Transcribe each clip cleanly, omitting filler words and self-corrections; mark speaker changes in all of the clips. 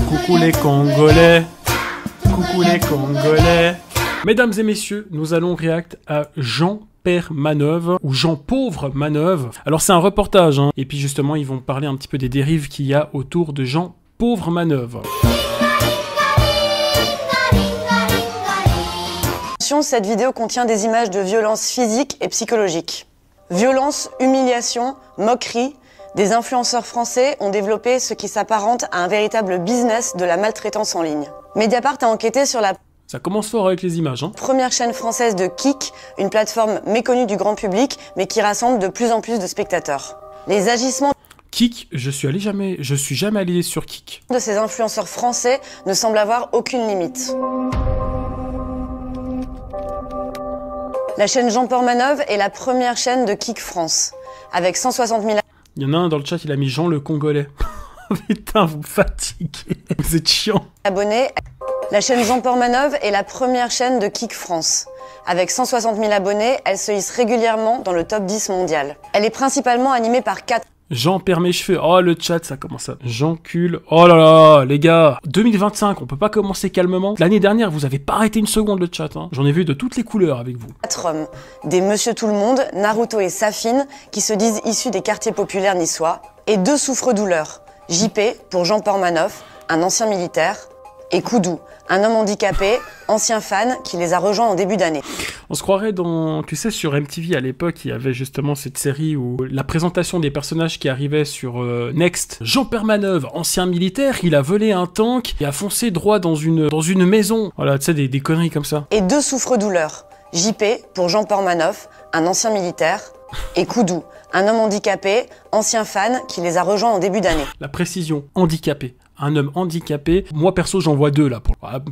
Speaker 1: Coucou les Congolais. Coucou les Congolais. Mesdames et messieurs, nous allons react à Jean-Père Manœuvre, ou Jean Pauvre Manœuvre. Alors c'est un reportage, hein, et puis justement ils vont parler un petit peu des dérives qu'il y a autour de Jean Pauvre Manœuvre.
Speaker 2: Cette vidéo contient des images de violences physiques et psychologiques. Violence, humiliation, moquerie, des influenceurs français ont développé ce qui s'apparente à un véritable business de la maltraitance en ligne. Mediapart a enquêté sur la
Speaker 1: Ça commence fort avec les images, hein.
Speaker 2: première chaîne française de Kik, une plateforme méconnue du grand public, mais qui rassemble de plus en plus de spectateurs. Les agissements
Speaker 1: Kik, je suis jamais allé sur Kik.
Speaker 2: de ces influenceurs français ne semblent avoir aucune limite. La chaîne Jean-Père Manœuvre est la première chaîne de Kik France, avec 160 000
Speaker 1: Il y en a un dans le chat, il a mis Jean le Congolais. Putain, vous me fatiguez. Vous êtes chiant.
Speaker 2: abonnés. La chaîne Jean-Père Manœuvre est la première chaîne de Kik France. Avec 160 000 abonnés, elle se hisse régulièrement dans le top 10 mondial. Elle est principalement animée par 4
Speaker 1: Jean perd mes cheveux. Oh, le chat, ça commence à... J'encule. Oh là là, les gars. 2025, on peut pas commencer calmement. L'année dernière, vous avez pas arrêté une seconde le chat, hein. J'en ai vu de toutes les couleurs avec vous.
Speaker 2: hommes. Des Monsieur Tout-le-Monde, Naruto et Safine, qui se disent issus des quartiers populaires niçois. Et 2 souffres-douleurs. JP, pour Jean-Père Manœuvre, un ancien militaire. Et Koudou, un homme handicapé, ancien fan, qui les a rejoints en début d'année.
Speaker 1: On se croirait dans... Tu sais, sur MTV, à l'époque, il y avait justement cette série où la présentation des personnages qui arrivaient sur Next. Jean-Père Manœuvre, ancien militaire, il a volé un tank et a foncé droit dans une maison. Voilà, tu sais, des conneries comme ça.
Speaker 2: Et 2 souffres-douleurs. JP, pour Jean-Père Manœuvre, un ancien militaire. Et Koudou, un homme handicapé, ancien fan, qui les a rejoints en début d'année.
Speaker 1: La précision, handicapé. Un homme handicapé. Moi, perso, j'en vois 2, là.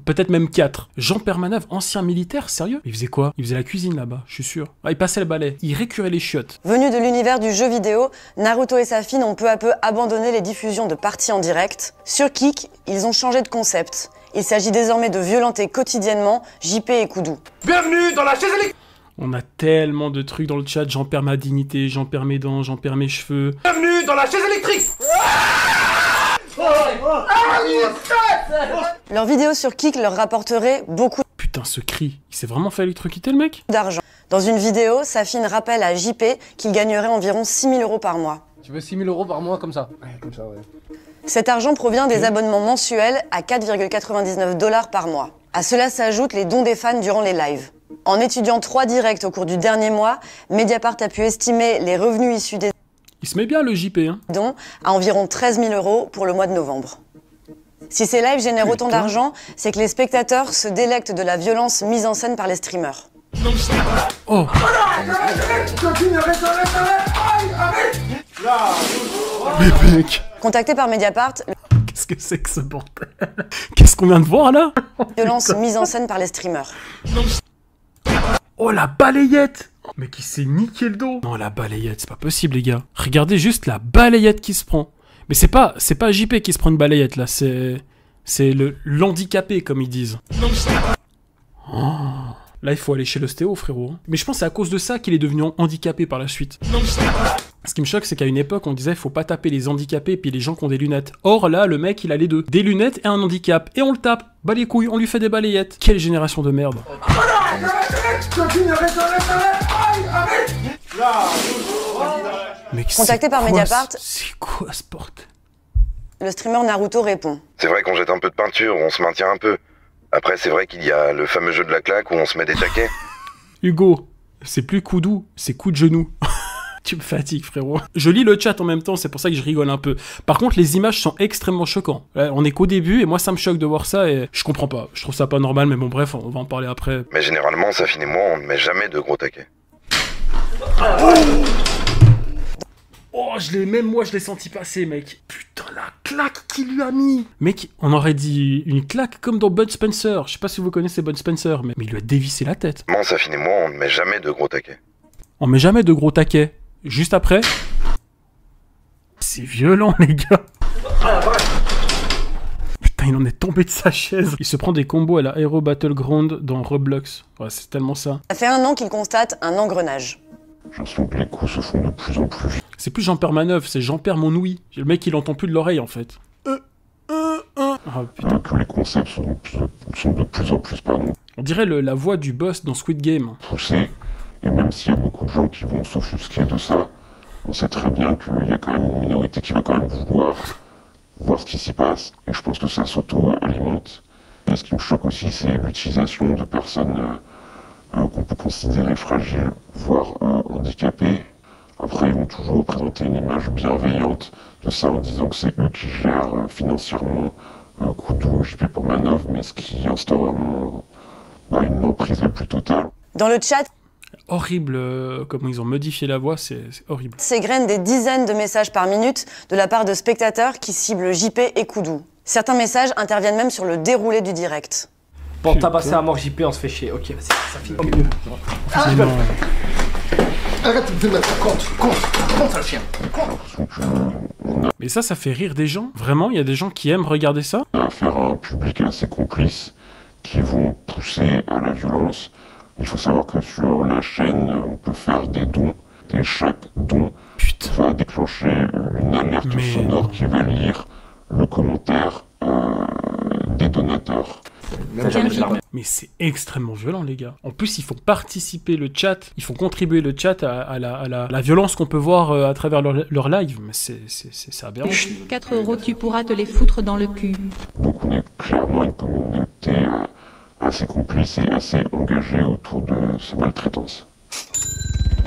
Speaker 1: Peut-être même 4. Jean-Père Manœuvre, ancien militaire, sérieux? Il faisait quoi? Il faisait la cuisine, là-bas, je suis sûr. Ah, il passait le balai. Il récurait les chiottes.
Speaker 2: Venus de l'univers du jeu vidéo, Naruto et Safine ont peu à peu abandonné les diffusions de parties en direct. Sur Kik, ils ont changé de concept. Il s'agit désormais de violenter quotidiennement JP et Koudou.
Speaker 3: Bienvenue dans la chaise électrique.
Speaker 1: On a tellement de trucs dans le chat. J'en perds ma dignité, j'en perds mes dents, j'en perds mes cheveux.
Speaker 3: Bienvenue dans la chaise électrique.
Speaker 2: Leurs vidéos sur Kik leur rapporteraient beaucoup
Speaker 1: Putain, ce cri. Il s'est vraiment fait électrocuter, le mec?
Speaker 2: d'argent. Dans une vidéo, Safine rappelle à JP qu'il gagnerait environ 6 000 € par mois.
Speaker 4: Tu veux 6 000 € par mois comme ça? Ouais, comme ça, ouais.
Speaker 2: Cet argent provient des abonnements mensuels à 4,99 $ par mois. À cela s'ajoutent les dons des fans durant les lives. En étudiant 3 directs au cours du dernier mois, Mediapart a pu estimer les revenus issus des
Speaker 1: Il se met bien, le JP, hein.
Speaker 2: dons à environ 13 000 € pour le mois de novembre. Si ces lives génèrent autant d'argent, c'est que les spectateurs se délectent de la violence mise en scène par les streamers.
Speaker 1: Oh. Mais mec,
Speaker 2: Contacté par Mediapart,
Speaker 1: qu'est-ce que c'est que ce bordel? Qu'est-ce qu'on vient de voir, là?
Speaker 2: la violence mise en scène par les streamers.
Speaker 1: Oh, la balayette! Mais qui s'est niqué le dos! Non, la balayette, c'est pas possible, les gars. Regardez juste la balayette qui se prend. Mais c'est pas JP qui se prend une balayette, là. C'est l'handicapé, comme ils disent. Oh. Là, il faut aller chez l'ostéo, frérot. Mais je pense que c'est à cause de ça qu'il est devenu handicapé par la suite. Ce qui me choque, c'est qu'à une époque, on disait faut pas taper les handicapés et puis les gens qui ont des lunettes. Or, là, le mec, il a les deux. Des lunettes et un handicap. Et on le tape. Bah les couilles, on lui fait des balayettes. Quelle génération de merde. Mais
Speaker 2: Contacté par Mediapart,
Speaker 1: c'est quoi ce bordel?
Speaker 2: le streamer Naruto répond.
Speaker 5: C'est vrai qu'on jette un peu de peinture, on se maintient un peu. Après, c'est vrai qu'il y a le fameux jeu de la claque où on se met des taquets.
Speaker 1: Hugo, c'est plus Koudou, c'est coup de genou. Tu me fatigues, frérot. Je lis le chat en même temps, c'est pour ça que je rigole un peu. Par contre, les images sont extrêmement choquantes. On est qu'au début, et moi, ça me choque de voir ça, et je comprends pas. Je trouve ça pas normal, mais bon, bref, on va en parler après.
Speaker 5: Mais généralement, Safine et moi, on ne met jamais de gros taquets.
Speaker 1: Oh, même moi, je l'ai senti passer, mec. Putain, la claque qu'il lui a mis. Mec, on aurait dit une claque comme dans Bud Spencer. Je sais pas si vous connaissez Bud Spencer, mais il lui a dévissé la tête.
Speaker 5: Moi, Safine et moi, on ne met jamais de gros taquets.
Speaker 1: On met jamais de gros taquets. Juste après... C'est violent, les gars. Putain, il en est tombé de sa chaise. Il se prend des combos à la Hero Battleground dans Roblox. Ouais, c'est tellement ça.
Speaker 2: Ça fait 1 an qu'il constate un engrenage.
Speaker 6: Je sens que les coups se font de plus en plus vite.
Speaker 1: C'est plus Jean-Père Manœuvre, c'est Jean-Père mon ouïe. Le mec, il entend plus de l'oreille, en fait. Ah, putain.
Speaker 6: que les concepts sont de plus en plus
Speaker 1: On dirait la voix du boss dans Squid Game.
Speaker 6: poussés. Et même s'il y a beaucoup de gens qui vont s'offusquer de ça, on sait très bien qu'il y a quand même une minorité qui va quand même vouloir voir ce qui s'y passe. Et je pense que ça s'auto-alimente. Et ce qui me choque aussi, c'est l'utilisation de personnes qu'on peut considérer fragiles, voire handicapées. Après, ils vont toujours présenter une image bienveillante de ça en disant que c'est eux qui gèrent financièrement Koudou, JP Portmanov, mais ce qui instaure une emprise la plus totale.
Speaker 2: Dans le chat,
Speaker 1: Horrible comment ils ont modifié la voix, c'est horrible.
Speaker 2: s'égrènent des dizaines de messages par minute de la part de spectateurs qui ciblent JP et Koudou. Certains messages interviennent même sur le déroulé du direct.
Speaker 4: Pour tabasser à mort JP, on se fait chier. Ok, vas-y, ça finit au mieux.
Speaker 3: Arrête de mettre contre le chien.
Speaker 1: Mais ça fait rire des gens. Vraiment, il y a des gens qui aiment regarder ça.
Speaker 6: Affaire à un public assez complice qui vont pousser à la violence. Il faut savoir que sur la chaîne, on peut faire des dons. Et chaque don va déclencher une alerte sonore qui va lire le commentaire des donateurs.
Speaker 1: Mais c'est extrêmement violent, les gars. En plus, ils font participer le chat, ils font contribuer le chat à la violence qu'on peut voir à travers leur live. Mais c'est aberrant.
Speaker 7: 4 €, tu pourras te les foutre dans le cul.
Speaker 6: Donc on est clairement une communauté assez complice et assez engagée autour de ces maltraitances.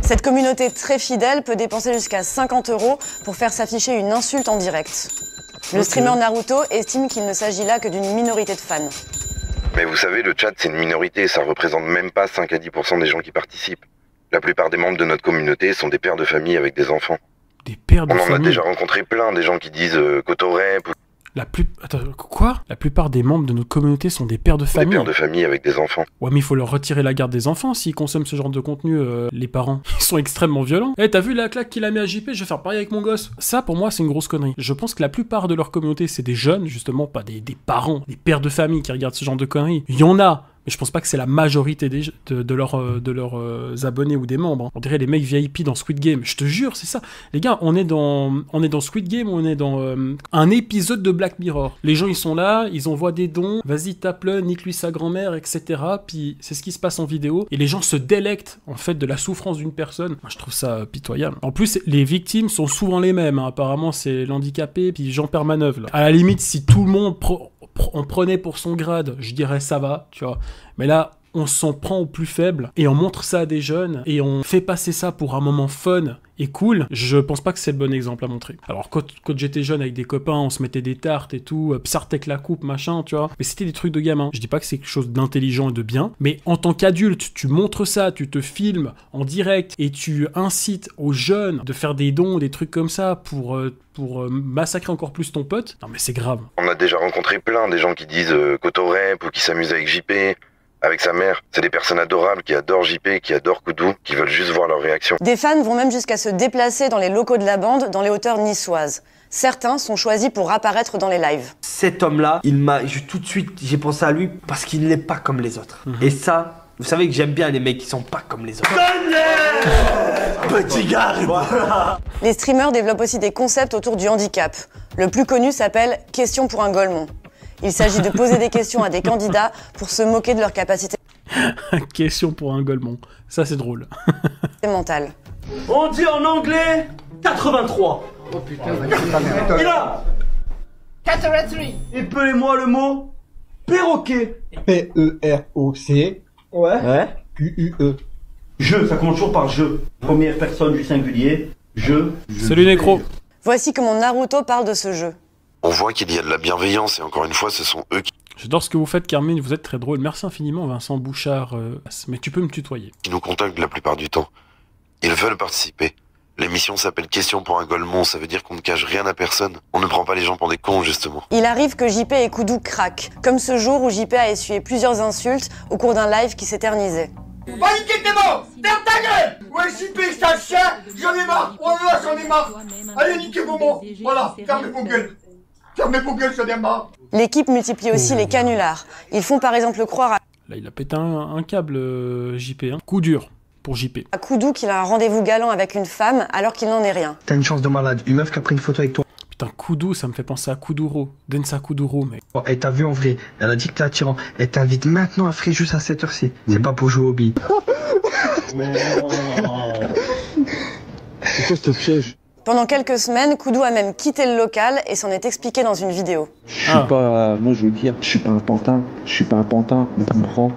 Speaker 2: Cette communauté très fidèle peut dépenser jusqu'à 50 € pour faire s'afficher une insulte en direct. Le streamer Naruto estime qu'il ne s'agit là que d'une minorité de fans.
Speaker 5: Mais vous savez, le chat, c'est une minorité, ça représente même pas 5 à 10% des gens qui participent. La plupart des membres de notre communauté sont des pères de famille avec des enfants.
Speaker 1: Des pères de
Speaker 5: famille. On en a
Speaker 1: famille.
Speaker 5: déjà rencontré plein, des gens qui disent Cotorep.
Speaker 1: Attends, quoi? La plupart des membres de notre communauté sont des pères de famille.
Speaker 5: Des pères de famille avec des enfants.
Speaker 1: Ouais, mais il faut leur retirer la garde des enfants s'ils consomment ce genre de contenu, les parents. Ils sont extrêmement violents. Eh, t'as vu la claque qu'il a mis à JP? Je vais faire pareil avec mon gosse. Ça, pour moi, c'est une grosse connerie. Je pense que la plupart de leur communauté, c'est des jeunes, justement, pas des parents, des pères de famille qui regardent ce genre de conneries. Il y en a, mais je pense pas que c'est la majorité de leurs abonnés ou des membres. On dirait les mecs VIP dans Squid Game. Je te jure, c'est ça. Les gars, on est dans Squid Game, on est dans un épisode de Black Mirror. Les gens, ils sont là, ils envoient des dons. Vas-y, tape-le, nique-lui sa grand-mère, etc. Puis c'est ce qui se passe en vidéo. Et les gens se délectent, en fait, de la souffrance d'une personne. Moi, je trouve ça pitoyable. En plus, les victimes sont souvent les mêmes. Hein. Apparemment, c'est l'handicapé, puis Jean Permaneuve. Là. À la limite, si tout le monde on prenait pour son grade, je dirais ça va, tu vois. Mais là, on s'en prend au plus faible et on montre ça à des jeunes et on fait passer ça pour un moment fun et cool. Je pense pas que c'est le bon exemple à montrer. Alors quand j'étais jeune avec des copains, on se mettait des tartes et tout, Psartek la coupe, machin, tu vois. Mais c'était des trucs de gamin. Je dis pas que c'est quelque chose d'intelligent et de bien, mais en tant qu'adulte, tu montres ça, tu te filmes en direct et tu incites aux jeunes de faire des dons, des trucs comme ça pour massacrer encore plus ton pote. Non mais c'est grave.
Speaker 5: On a déjà rencontré plein des gens qui disent Cotorep ou qui s'amusent avec JP. Avec sa mère, c'est des personnes adorables qui adorent JP, qui adorent Koudou, qui veulent juste voir leur réaction.
Speaker 2: Des fans vont même jusqu'à se déplacer dans les locaux de la bande dans les hauteurs niçoises. Certains sont choisis pour apparaître dans les lives.
Speaker 8: Cet homme-là, tout de suite, j'ai pensé à lui parce qu'il n'est pas comme les autres. Et ça, vous savez que j'aime bien les mecs qui sont pas comme les autres. Petit gars, voilà.
Speaker 2: Les streamers développent aussi des concepts autour du handicap. Le plus connu s'appelle « Question pour un Golemon ». Il s'agit de poser des questions à des candidats pour se moquer de leur capacité
Speaker 1: Question pour un Golemon. Ça, c'est drôle.
Speaker 2: mentale.
Speaker 8: On dit en anglais 83.
Speaker 4: Oh putain,
Speaker 8: Et là 83. Épelez-moi le mot perroquet.
Speaker 9: P-E-R-O-C.
Speaker 8: Ouais.
Speaker 9: Q-U-E.
Speaker 10: Je, ça commence toujours par je. Première personne du singulier. Je.
Speaker 1: Salut Necro.
Speaker 2: Voici comment Naruto parle de ce jeu.
Speaker 5: On voit qu'il y a de la bienveillance et encore une fois, ce sont eux
Speaker 1: J'adore ce que vous faites, Carmine, vous êtes très drôle. Merci infiniment, Vincent Bouchard. Mais tu peux me tutoyer.
Speaker 5: qui nous contactent la plupart du temps. Ils veulent participer. L'émission s'appelle Question pour un Golemon, ça veut dire qu'on ne cache rien à personne. On ne prend pas les gens pour des cons, justement.
Speaker 2: Il arrive que JP et Koudou craquent, comme ce jour où JP a essuyé plusieurs insultes au cours d'un live qui s'éternisait.
Speaker 3: Va niquer tes morts! Ferme ta gueule! Ouais, JP, c'est un chien! J'en ai marre! Oh là, j'en ai marre! Allez, niquez vos mots! Voilà, fermez vos gueules! Fermez vos gueules, j'en ai marre!
Speaker 2: L'équipe multiplie aussi les canulars. Ils font par exemple croire
Speaker 1: Là, il a pété un câble, JP. Hein. Coup dur pour JP.
Speaker 2: à Koudou qu'il a un rendez-vous galant avec une femme alors qu'il n'en est rien.
Speaker 9: T'as une chance de malade. Une meuf qui a pris une photo avec toi.
Speaker 1: Putain, Koudou, ça me fait penser à Kuduro. Densa Kuduro, mec.
Speaker 11: Oh, et t'as vu en vrai, elle a dit que t'es attirant. Elle t'invite maintenant à Fréjus à cette heure-ci. C'est pas pour jouer au billes.
Speaker 6: Mais non. C'est quoi ce piège?
Speaker 2: Pendant quelques semaines, Koudou a même quitté le local et s'en est expliqué dans une vidéo.
Speaker 6: Je suis pas, moi je veux dire, je suis pas un pantin, on comprend.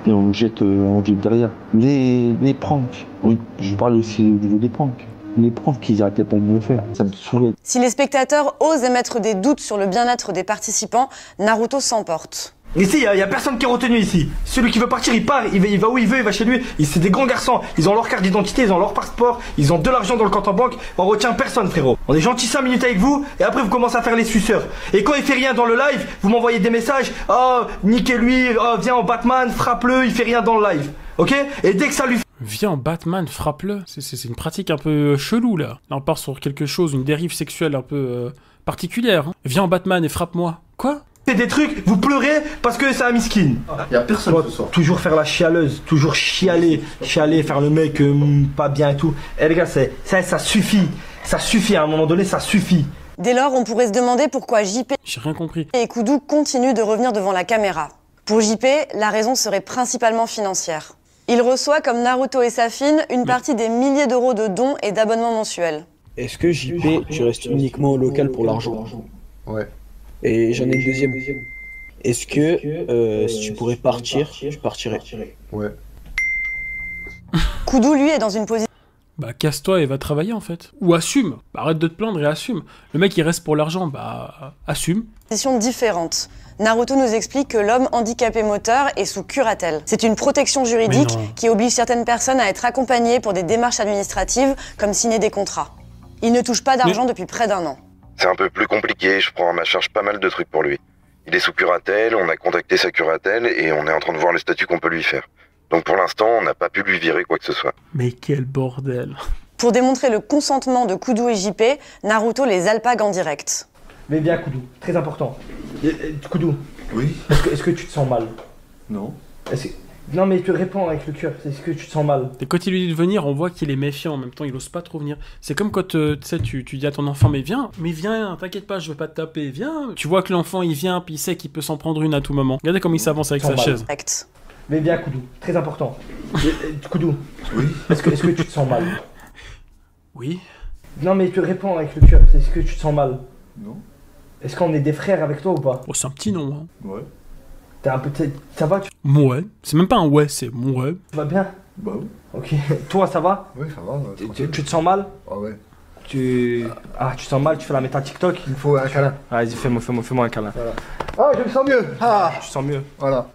Speaker 6: Et on me jette en ville derrière. Les pranks, oui, je parle aussi au niveau des pranks. Les pranks qu'ils arrêtaient pas de me faire, ça me saoulait.
Speaker 2: Si les spectateurs osent émettre des doutes sur le bien-être des participants, Naruto s'emporte.
Speaker 8: Ici, il y a personne qui est retenu ici. Celui qui veut partir, il part, il va où il veut, il va chez lui. C'est des grands garçons. Ils ont leur carte d'identité, ils ont leur passeport, ils ont de l'argent dans le compte en banque. On retient personne, frérot. On est gentil 5 minutes avec vous et après vous commencez à faire les suceurs. Et quand il fait rien dans le live, vous m'envoyez des messages. Oh, niquez-lui, oh, viens en Batman, frappe-le, il fait rien dans le live. Ok? Et dès que ça lui fait...
Speaker 1: Viens en Batman, frappe-le. C'est une pratique un peu chelou, là. Là, on part sur quelque chose, une dérive sexuelle un peu particulière. Hein. Viens en Batman et frappe-moi. Quoi?
Speaker 8: C'est des trucs, vous pleurez parce que c'est un miskin.
Speaker 3: Y'a personne ce soir.
Speaker 8: Toujours faire la chialeuse, toujours chialer, faire le mec pas bien et tout. Eh les gars, ça suffit. Ça suffit, à un moment donné, ça suffit.
Speaker 2: Dès lors, on pourrait se demander pourquoi JP
Speaker 1: J'ai rien compris.
Speaker 2: et Koudou continuent de revenir devant la caméra. Pour JP, la raison serait principalement financière. Il reçoit, comme Naruto et Safin, une partie des milliers d'euros de dons et d'abonnements mensuels.
Speaker 12: Est-ce que JP, tu restes uniquement au local pour l'argent?
Speaker 3: Ouais.
Speaker 12: Et j'en ai une deuxième. Est-ce que si tu pourrais partir, tu partirais?
Speaker 3: Ouais.
Speaker 2: Koudou, lui, est dans une position
Speaker 1: Bah casse-toi et va travailler en fait. Ou assume. Bah, arrête de te plaindre et assume. Le mec il reste pour l'argent, bah assume.
Speaker 2: différente. Naruto nous explique que l'homme handicapé moteur est sous curatelle. C'est une protection juridique qui oblige certaines personnes à être accompagnées pour des démarches administratives comme signer des contrats. Il ne touche pas d'argent depuis près d'1 an.
Speaker 5: C'est un peu plus compliqué, je prends à ma charge pas mal de trucs pour lui. Il est sous curatelle, on a contacté sa curatelle et on est en train de voir le statut qu'on peut lui faire. Donc pour l'instant, on n'a pas pu lui virer quoi que ce soit.
Speaker 1: Mais quel bordel.
Speaker 2: Pour démontrer le consentement de Koudou et JP, Naruto les alpague en direct.
Speaker 8: Mais bien Koudou, très important. Koudou.
Speaker 3: Oui.
Speaker 8: Est-ce que tu te sens mal?
Speaker 3: Non.
Speaker 8: Non mais tu réponds avec le cœur, est-ce que tu te sens mal?
Speaker 1: Et quand il lui dit de venir, on voit qu'il est méfiant en même temps, il ose pas trop venir. C'est comme quand tu dis à ton enfant mais viens, t'inquiète pas, je veux pas te taper, viens. Tu vois que l'enfant il vient, puis il sait qu'il peut s'en prendre une à tout moment. Regardez comme il s'avance avec sa chaise.
Speaker 8: Mais bien Koudou, très important. Koudou.
Speaker 3: Oui.
Speaker 8: Est-ce que tu te sens mal?
Speaker 1: Oui.
Speaker 8: Non mais tu réponds avec le cœur, est-ce que tu te sens mal?
Speaker 3: Non.
Speaker 8: Est-ce qu'on est des frères avec toi ou pas?
Speaker 1: Oh c'est un petit nom hein.
Speaker 3: Ouais.
Speaker 8: T'es un peu... Ça va?
Speaker 1: Ouais. C'est même pas un ouais, c'est ouais.
Speaker 8: Tu vas bien?
Speaker 3: Bah oui.
Speaker 8: Ok. Toi ça va?
Speaker 3: Oui, ça va.
Speaker 8: Tu te sens mal?
Speaker 3: Ah ouais.
Speaker 8: Tu te sens mal, tu fais la mettre à TikTok?
Speaker 3: Il me faut un câlin.
Speaker 8: Vas-y, fais-moi un câlin.
Speaker 3: Voilà. Ah, je me sens mieux. Ah.
Speaker 8: Tu te sens mieux?
Speaker 3: Voilà.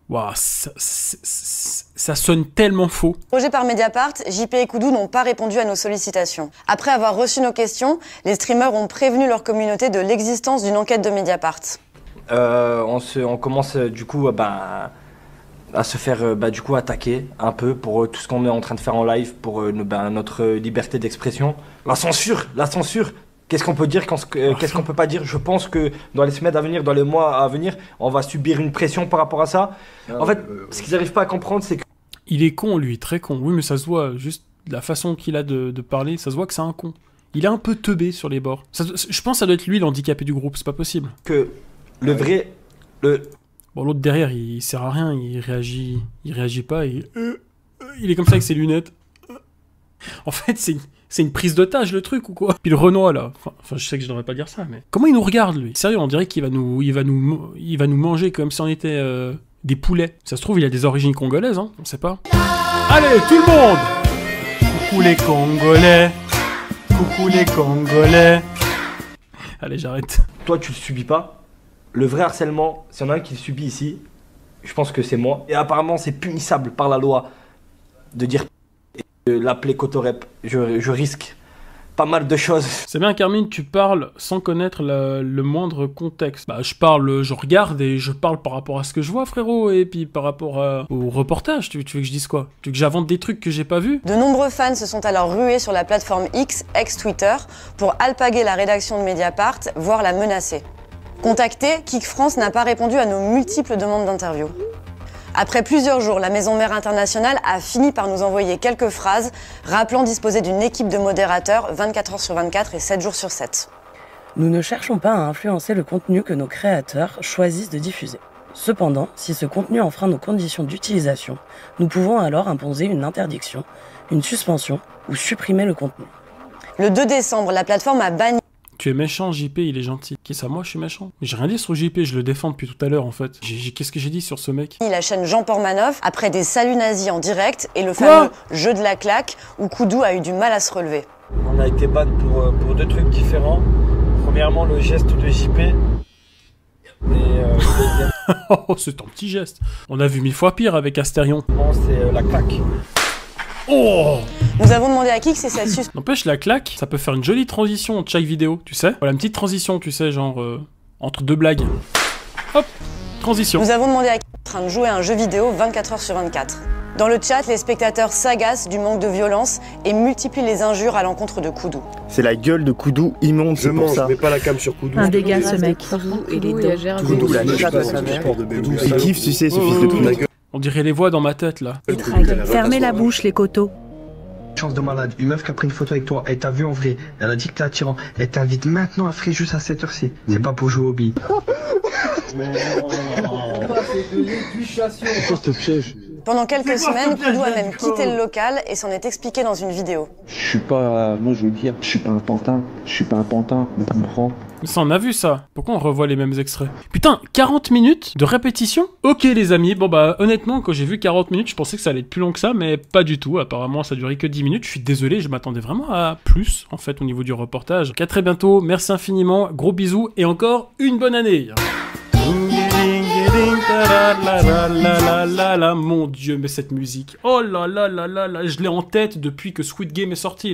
Speaker 1: Waouh, ça sonne tellement faux.
Speaker 2: Interrogés par Mediapart, JP et Koudou n'ont pas répondu à nos sollicitations. Après avoir reçu nos questions, les streamers ont prévenu leur communauté de l'existence d'une enquête de Mediapart.
Speaker 8: On commence du coup à se faire du coup attaquer un peu pour tout ce qu'on est en train de faire en live, pour notre liberté d'expression. La censure. Qu'est-ce qu'on peut dire, qu'est-ce qu'on peut pas dire? Je pense que dans les semaines à venir, dans les mois à venir, on va subir une pression par rapport à ça. En fait, ce qu'ils n'arrivent pas à comprendre, c'est que...
Speaker 1: Il est con, lui, très con. Oui, mais ça se voit, juste la façon qu'il a de parler, ça se voit que c'est un con. Il est un peu teubé sur les bords. Je pense que ça doit être lui l'handicapé du groupe, c'est pas possible.
Speaker 8: Que le vrai...
Speaker 1: Bon, l'autre derrière, il sert à rien, il réagit pas, il est comme ça avec ses lunettes. En fait, c'est une prise d'otage le truc ou quoi? Puis le Renoir là, enfin je sais que je devrais pas dire ça, mais comment il nous regarde lui? Sérieux, on dirait qu'il va nous manger comme si on était des poulets. Ça se trouve il a des origines congolaises, hein, on sait pas. Allez tout le monde! Coucou les Congolais, coucou les Congolais. Allez j'arrête.
Speaker 8: Toi tu le subis pas. Le vrai harcèlement, s'il y en a un qui le subit ici, je pense que c'est moi. Et apparemment c'est punissable par la loi de dire de l'appeler Kotorep. Je risque pas mal de choses.
Speaker 1: C'est bien Carmine, tu parles sans connaître le moindre contexte. Bah je regarde et je parle par rapport à ce que je vois frérot, et puis par rapport au reportage, tu veux que je dise quoi? Tu veux que j'invente des trucs que j'ai pas vus?
Speaker 2: De nombreux fans se sont alors rués sur la plateforme X, ex-Twitter, pour alpaguer la rédaction de Mediapart, voire la menacer. Contacté, Kik France n'a pas répondu à nos multiples demandes d'interview. Après plusieurs jours, la maison mère internationale a fini par nous envoyer quelques phrases rappelant disposer d'une équipe de modérateurs 24 heures sur 24 et 7 jours sur 7. Nous ne cherchons pas à influencer le contenu que nos créateurs choisissent de diffuser. Cependant, si ce contenu enfreint nos conditions d'utilisation, nous pouvons alors imposer une interdiction, une suspension ou supprimer le contenu. Le 2 décembre, la plateforme a banni...
Speaker 1: Tu es méchant, JP, il est gentil. Qui ça, moi, je suis méchant? Mais j'ai rien dit sur JP, je le défends depuis tout à l'heure, en fait. Qu'est-ce que j'ai dit sur ce mec?
Speaker 2: La chaîne Jean Portmanoff après des saluts nazis en direct et le fameux jeu de la claque où Koudou a eu du mal à se relever.
Speaker 8: On a été ban pour deux trucs différents. Premièrement, le geste de JP.
Speaker 1: Oh, c'est un petit geste. On a vu 1000 fois pire avec Astérion.
Speaker 8: Bon, c'est la claque.
Speaker 1: Oh!
Speaker 2: Nous avons demandé à Kik si cette suspension...
Speaker 1: N'empêche, la claque, ça peut faire une jolie transition entre chaque vidéo, tu sais? Voilà, une petite transition, tu sais, genre... entre deux blagues. Hop! Transition.
Speaker 2: Nous avons demandé à Kik en train de jouer à un jeu vidéo 24 heures sur 24. Dans le chat, les spectateurs s'agacent du manque de violence et multiplient les injures à l'encontre de Koudou.
Speaker 13: C'est la gueule de Koudou immonde, c'est pour ça.
Speaker 14: Je mets pas la cam sur Koudou.
Speaker 7: Un dégât ce mec.
Speaker 14: Koudou, la chatte à sa mère.
Speaker 13: Il kiffe, tu sais, ce fils de pute.
Speaker 1: On dirait les voix dans ma tête, là.
Speaker 7: Fermez la bouche, les coteaux.
Speaker 11: Chance de malade, une meuf qui a pris une photo avec toi, elle t'a vu en vrai, elle a dit que t'es attirant, elle t'invite maintenant à Fréjus à cette heure-ci. C'est pas pour jouer au billes.
Speaker 2: Pendant quelques semaines, Koudou a même quitté le local et s'en est expliqué dans une vidéo.
Speaker 15: Je suis pas... Moi je veux dire, je suis pas un pantin. Je suis pas un pantin, on comprend.
Speaker 1: Mais ça, on a vu ça. Pourquoi on revoit les mêmes extraits? Putain, 40 minutes de répétition? Ok les amis, bon bah honnêtement, quand j'ai vu 40 minutes, je pensais que ça allait être plus long que ça, mais pas du tout. Apparemment, ça durait que 10 minutes. Je suis désolé, je m'attendais vraiment à plus, en fait, au niveau du reportage. Donc à très bientôt, merci infiniment, gros bisous, et encore une bonne année. Mon dieu, mais cette musique. Oh là là là là là, je l'ai en tête depuis que Squid Game est sorti.